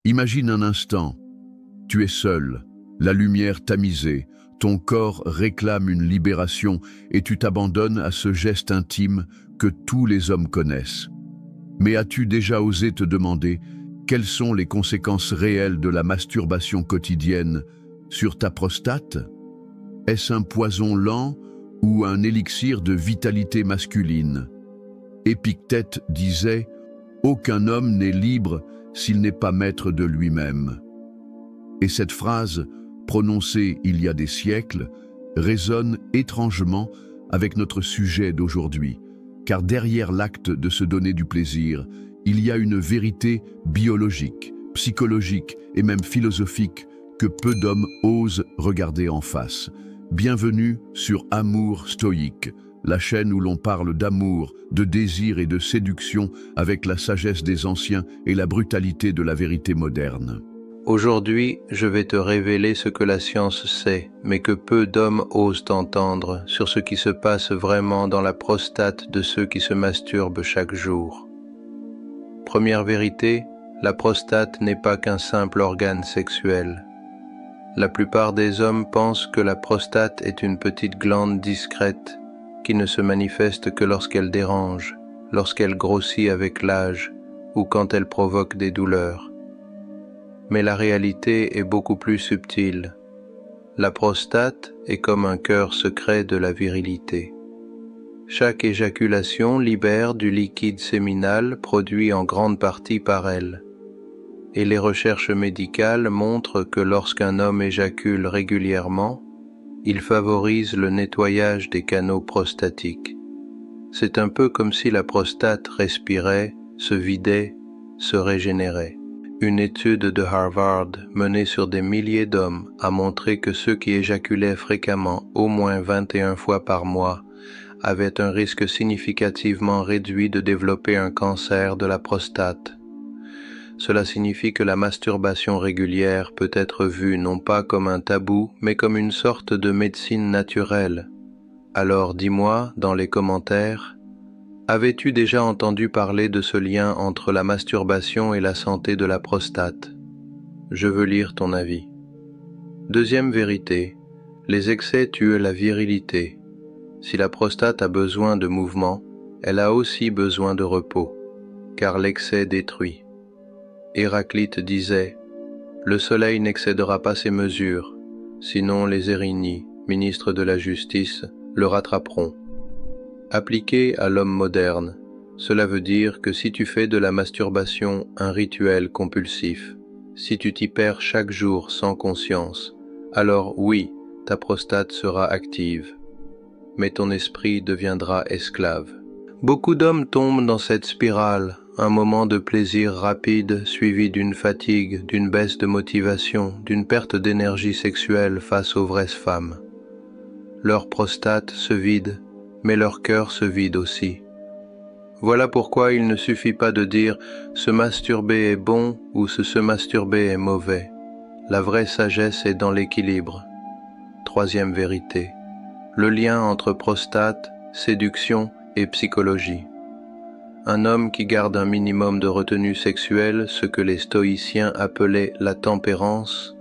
Imagine un instant, tu es seul, la lumière tamisée, ton corps réclame une libération et tu t'abandonnes à ce geste intime que tous les hommes connaissent. Mais as-tu déjà osé te demander quelles sont les conséquences réelles de la masturbation quotidienne sur ta prostate? Est-ce un poison lent ou un élixir de vitalité masculine? Épictète disait « Aucun homme n'est libre s'il n'est pas maître de lui-même ». Et cette phrase, prononcée il y a des siècles, résonne étrangement avec notre sujet d'aujourd'hui, car derrière l'acte de se donner du plaisir, il y a une vérité biologique, psychologique et même philosophique que peu d'hommes osent regarder en face. Bienvenue sur Amour Stoïque, la chaîne où l'on parle d'amour, de désir et de séduction avec la sagesse des anciens et la brutalité de la vérité moderne. Aujourd'hui, je vais te révéler ce que la science sait, mais que peu d'hommes osent entendre sur ce qui se passe vraiment dans la prostate de ceux qui se masturbent chaque jour. Première vérité, la prostate n'est pas qu'un simple organe sexuel. La plupart des hommes pensent que la prostate est une petite glande discrète qui ne se manifeste que lorsqu'elle dérange, lorsqu'elle grossit avec l'âge ou quand elle provoque des douleurs. Mais la réalité est beaucoup plus subtile. La prostate est comme un cœur secret de la virilité. Chaque éjaculation libère du liquide séminal produit en grande partie par elle. Et les recherches médicales montrent que lorsqu'un homme éjacule régulièrement, il favorise le nettoyage des canaux prostatiques. C'est un peu comme si la prostate respirait, se vidait, se régénérait. Une étude de Harvard menée sur des milliers d'hommes a montré que ceux qui éjaculaient fréquemment, au moins 21 fois par mois, avaient un risque significativement réduit de développer un cancer de la prostate. Cela signifie que la masturbation régulière peut être vue non pas comme un tabou, mais comme une sorte de médecine naturelle. Alors dis-moi dans les commentaires, avais-tu déjà entendu parler de ce lien entre la masturbation et la santé de la prostate? Je veux lire ton avis. Deuxième vérité, les excès tuent la virilité. Si la prostate a besoin de mouvement, elle a aussi besoin de repos, car l'excès détruit. Héraclite disait « Le soleil n'excédera pas ses mesures, sinon les Érigny, ministres de la Justice, le rattraperont. » Appliqué à l'homme moderne, cela veut dire que si tu fais de la masturbation un rituel compulsif, si tu t'y perds chaque jour sans conscience, alors oui, ta prostate sera active, mais ton esprit deviendra esclave. Beaucoup d'hommes tombent dans cette spirale, un moment de plaisir rapide suivi d'une fatigue, d'une baisse de motivation, d'une perte d'énergie sexuelle face aux vraies femmes. Leur prostate se vide, mais leur cœur se vide aussi. Voilà pourquoi il ne suffit pas de dire « se masturber est bon » ou « se masturber est mauvais ». La vraie sagesse est dans l'équilibre. Troisième vérité, le lien entre prostate, séduction et psychologie. Un homme qui garde un minimum de retenue sexuelle, ce que les stoïciens appelaient la tempérance,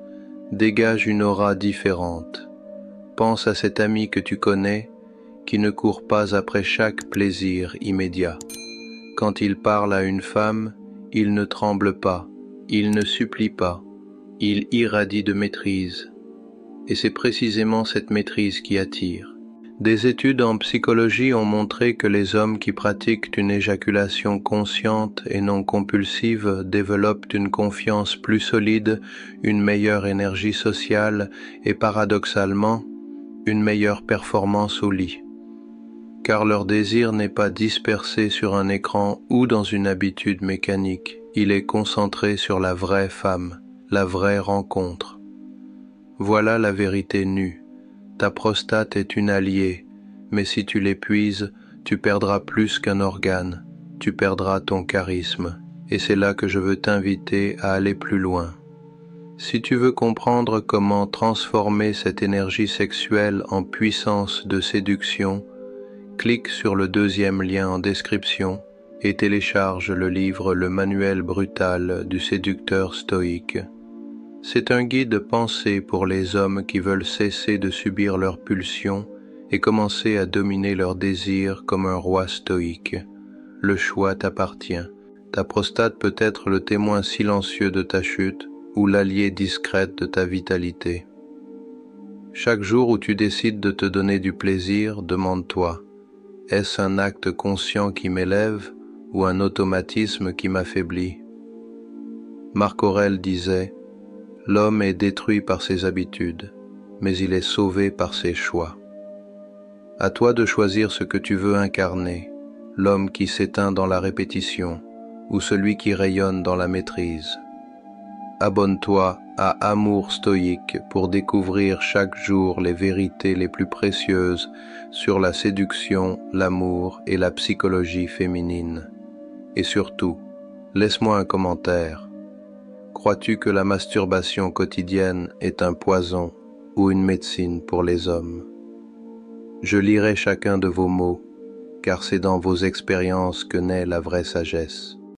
dégage une aura différente. Pense à cet ami que tu connais, qui ne court pas après chaque plaisir immédiat. Quand il parle à une femme, il ne tremble pas, il ne supplie pas, il irradie de maîtrise. Et c'est précisément cette maîtrise qui attire. Des études en psychologie ont montré que les hommes qui pratiquent une éjaculation consciente et non compulsive développent une confiance plus solide, une meilleure énergie sociale et paradoxalement, une meilleure performance au lit. Car leur désir n'est pas dispersé sur un écran ou dans une habitude mécanique, il est concentré sur la vraie femme, la vraie rencontre. Voilà la vérité nue. Ta prostate est une alliée, mais si tu l'épuises, tu perdras plus qu'un organe, tu perdras ton charisme, et c'est là que je veux t'inviter à aller plus loin. Si tu veux comprendre comment transformer cette énergie sexuelle en puissance de séduction, clique sur le deuxième lien en description et télécharge le livre Le manuel brutal du séducteur stoïque. C'est un guide pensé pour les hommes qui veulent cesser de subir leurs pulsions et commencer à dominer leurs désirs comme un roi stoïque. Le choix t'appartient. Ta prostate peut être le témoin silencieux de ta chute ou l'allié discrète de ta vitalité. Chaque jour où tu décides de te donner du plaisir, demande-toi, est-ce un acte conscient qui m'élève ou un automatisme qui m'affaiblit? Marc Aurèle disait, l'homme est détruit par ses habitudes, mais il est sauvé par ses choix. À toi de choisir ce que tu veux incarner, l'homme qui s'éteint dans la répétition ou celui qui rayonne dans la maîtrise. Abonne-toi à Amour Stoïque pour découvrir chaque jour les vérités les plus précieuses sur la séduction, l'amour et la psychologie féminine. Et surtout, laisse-moi un commentaire. Crois-tu que la masturbation quotidienne est un poison ou une médecine pour les hommes? Je lirai chacun de vos mots, car c'est dans vos expériences que naît la vraie sagesse.